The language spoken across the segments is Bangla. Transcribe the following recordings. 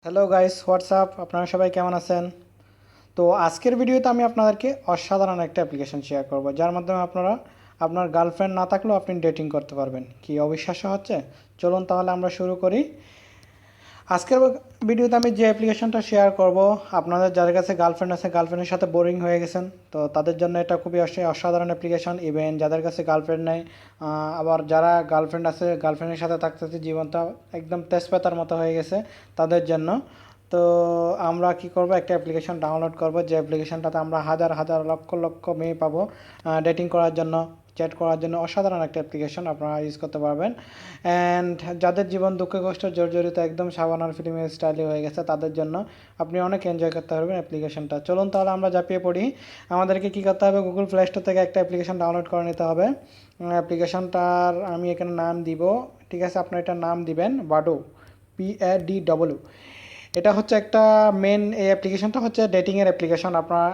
হ্যালো গাইস, হোয়াটসঅ্যাপ, আপনারা সবাই কেমন আছেন? তো আজকের ভিডিওতে আমি আপনাদেরকে অসাধারণ একটা অ্যাপ্লিকেশন শেয়ার করব, যার মাধ্যমে আপনারা আপনার গার্লফ্রেন্ড না থাকলেও আপনি ডেটিং করতে পারবেন। কি অবিশ্বাস্য হচ্ছে? চলুন তাহলে আমরা শুরু করি। আজকের ভিডিওতে আমি যে অ্যাপ্লিকেশনটা শেয়ার করব, আপনাদের যাদের কাছে গার্লফ্রেন্ড আছে, গার্লফ্রেন্ডের সাথে বোরিং হয়ে গেছেন, তো তাদের জন্য এটা খুবই অসাধারণ অ্যাপ্লিকেশন। ইভেন যাদের কাছে গার্লফ্রেন্ড নেই, আবার যারা গার্লফ্রেন্ড আছে, গার্লফ্রেন্ডের সাথে থাকতে জীবনটা একদম তেজপাতার মতো হয়ে গেছে, তাদের জন্য। তো আমরা কি করব, একটা অ্যাপ্লিকেশন ডাউনলোড করব, যে অ্যাপ্লিকেশনটাতে আমরা হাজার হাজার লক্ষ লক্ষ মেয়ে পাবো ডেটিং করার জন্য, চ্যাট করার জন্য। অসাধারণ একটা অ্যাপ্লিকেশন, আপনারা ইউজ করতে পারবেন। অ্যান্ড যাদের জীবন দুঃখে কষ্ট জর্জরিত, একদম সাবানার ফিল্মের স্টাইলে হয়ে গেছে, তাদের জন্য আপনি অনেক এনজয় করতে পারবেন অ্যাপ্লিকেশনটা। চলুন তাহলে আমরা ঝাঁপিয়ে পড়ি। আমাদেরকে কী করতে হবে, গুগল প্লে স্টোর থেকে একটা অ্যাপ্লিকেশন ডাউনলোড করে নিতে হবে। অ্যাপ্লিকেশনটার আমি এখানে নাম দিব, ঠিক আছে? আপনার এটার নাম দিবেন বাডো, PADW। এটা হচ্ছে একটা এই অ্যাপ্লিকেশনটা হচ্ছে ডেটিংয়ের অ্যাপ্লিকেশন। আপনারা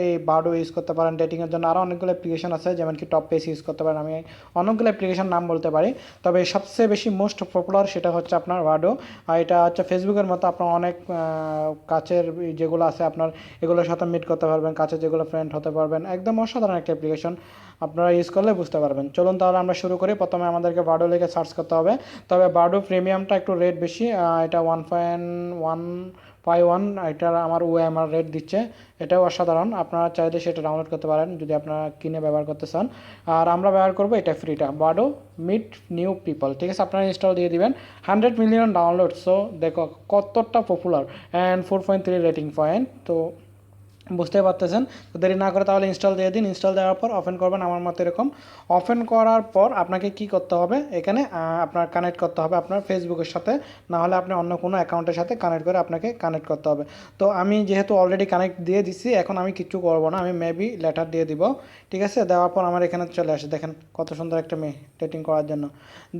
এই বার্ডও ইউজ করতে পারেন ডেটিংয়ের জন্য। আরও অনেকগুলো অ্যাপ্লিকেশন আছে, যেমন কি টপ পেজ ইউজ করতে পারেন। আমি অনেকগুলো অ্যাপ্লিকেশন নাম বলতে পারি, তবে সবচেয়ে বেশি মোস্ট পপুলার সেটা হচ্ছে আপনার বার্ডো। আর এটা হচ্ছে ফেসবুকের মতো, আপনার অনেক কাছের যেগুলো আছে আপনার, এগুলোর সাথে মিট করতে পারবেন, কাছে যেগুলো ফ্রেন্ড হতে পারবেন। একদম অসাধারণ একটা অ্যাপ্লিকেশন, আপনারা ইউজ করলে বুঝতে পারবেন। চলুন তাহলে আমরা শুরু করি। প্রথমে আমাদেরকে বার্ডো লিখে সার্চ করতে হবে। তবে বার্ডো প্রিমিয়ামটা একটু রেট বেশি, এটা 1.151, এটা আমার আমার রেট দিচ্ছে। এটাও অসাধারণ, আপনারা চাইলে সেটা ডাউনলোড করতে পারেন যদি আপনারা কিনে ব্যবহার করতে চান। আর আমরা ব্যবহার করবো এটা ফ্রিটা, বার্ডো মিট নিউ পিপল, ঠিক আছে? আপনারা ইনস্টল দিয়ে দিবেন। 100 মিলিয়ন ডাউনলোড, সো দেখো কতটা পপুলার, অ্যান্ড 4.3 রেটিং পয়েন্ট। তো বুঝতেই পারতেছেন। তো দেরি না করে তাহলে ইনস্টল দিয়ে দিন। ইনস্টল দেওয়ার পর ওপেন করবেন আমার মতো এরকম। ওপেন করার পর আপনাকে কি করতে হবে, এখানে আপনার কানেক্ট করতে হবে আপনার ফেসবুকের সাথে, না হলে আপনি অন্য কোনো অ্যাকাউন্টের সাথে কানেক্ট করে আপনাকে কানেক্ট করতে হবে। তো আমি যেহেতু অলরেডি কানেক্ট দিয়ে দিচ্ছি, এখন আমি কিচ্ছু করবো না, আমি মেবি লেটার দিয়ে দিব, ঠিক আছে? দেওয়ার পর আমার এখানে চলে আসে, দেখেন কত সুন্দর একটা মেয়ে ডেটিং করার জন্য।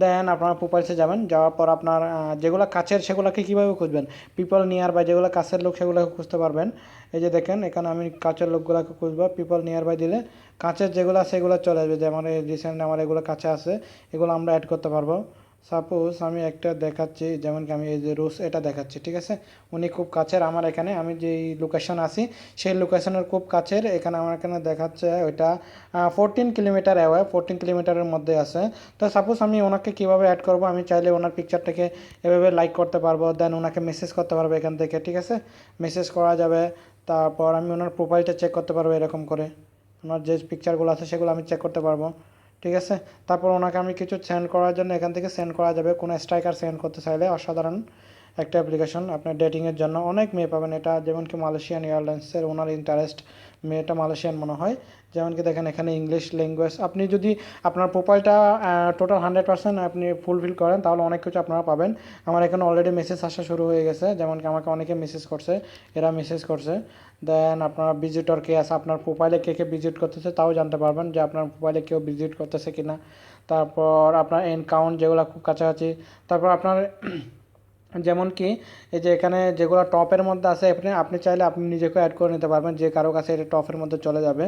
দেন আপনার প্রোফাইলসে যাবেন, যাওয়ার পর আপনার যেগুলো কাছের সেগুলোকে কীভাবে খুঁজবেন, পিপল নিয়ার বাই, যেগুলো কাছের লোক সেগুলোকে খুঁজতে পারবেন। এই যে দেখেন এখানে আমি কাছের লোকগুলোকে খুঁজবো, পিপল নিয়ার বাই দিলে কাছের যেগুলো আছে এগুলো চলে আসবে। যে আমার রিসেন্ট আমার এগুলো কাছে আছে, এগুলো আমরা অ্যাড করতে পারবো। সাপোজ আমি একটা দেখাচ্ছি, যেমন কি আমি এই যে রোজ এটা দেখাচ্ছি, ঠিক আছে? উনি খুব কাছের আমার এখানে, আমি যেই লোকেশন আছি সেই লোকেশনের খুব কাছের। এখানে আমার এখানে দেখাচ্ছে ওইটা 14 কিলোমিটার অ্যাওয়ে, 14 কিলোমিটারের মধ্যে আছে। তো সাপোজ আমি ওনাকে কীভাবে অ্যাড করবো, আমি চাইলে ওনার পিকচারটাকে এভাবে লাইক করতে পারবো, দেন ওনাকে মেসেজ করতে পারবো এখান থেকে, ঠিক আছে? মেসেজ করা যাবে। তারপর আমি ওনার প্রোফাইলটা চেক করতে পারবো এরকম করে, ওনার যে পিকচারগুলো আছে সেগুলো আমি চেক করতে পারবো, ঠিক আছে? তারপর ওনাকে আমি কিছু সেন্ড করার জন্য এখান থেকে সেন্ড করা যাবে, কোনো স্ট্রাইকার সেন্ড করতে চাইলে। অসাধারণ একটা অ্যাপ্লিকেশন, আপনার ডেটিংয়ের জন্য অনেক মেয়ে পাবেন এটা। যেমন কি মালয়েশিয়ান এয়ারলাইন্সের ওনার ইন্টারেস্ট, মেয়েটা মালয়েশিয়ান মনে হয়। যেমন কি দেখেন এখানে ইংলিশ ল্যাঙ্গুয়েজ, আপনি যদি আপনার প্রোফাইলটা টোটাল 100% আপনি ফুলফিল করেন, তাহলে অনেক কিছু আপনারা পাবেন। আমার এখানে অলরেডি মেসেজ আসা শুরু হয়ে গেছে, যেমন কি আমাকে অনেকে মেসেজ করছে, এরা মেসেজ করছে। দেন আপনার ভিজিটর কে আছে, আপনার প্রোফাইলে কে কে ভিজিট করতেছে তাও জানতে পারবেন, যে আপনার প্রোফাইলে কেউ ভিজিট করতেছে কিনা। তারপর আপনার এনকাউন্ট যেগুলো খুব কাছাকাছি। তারপর আপনার যেমন কি এই যে এখানে যেগুলো টপের মধ্যে আছে, আপনি আপনি চাইলে আপনি নিজেকে অ্যাড করে নিতে পারবেন, যে কারো কাছে এটা টপের মধ্যে চলে যাবে,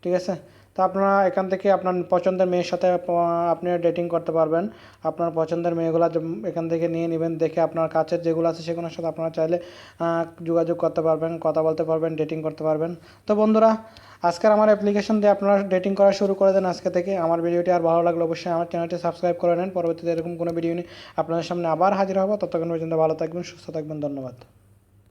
ঠিক আছে? তো আপনারা এখান থেকে আপনার পছন্দের মেয়ের সাথে আপনি ডেটিং করতে পারবেন। আপনার পছন্দের মেয়েগুলো এখান থেকে নিয়ে নেবেন, দেখে আপনার কাছের যেগুলো আছে সেগুলোর সাথে আপনারা চাইলে যোগাযোগ করতে পারবেন, কথা বলতে পারবেন, ডেটিং করতে পারবেন। তো বন্ধুরা, আজকের আমার অ্যাপ্লিকেশন দিয়ে আপনারা ডেটিং করা শুরু করে দেন আজকে থেকে। আমার ভিডিওটি আর ভালো লাগলে অবশ্যই আমার চ্যানেলটি সাবস্ক্রাইব করে নেন। পরবর্তীতে এরকম কোনো ভিডিও নিয়ে আপনাদের সামনে আবার হাজির হবো। ততক্ষণ পর্যন্ত ভালো থাকবেন, সুস্থ থাকবেন। ধন্যবাদ।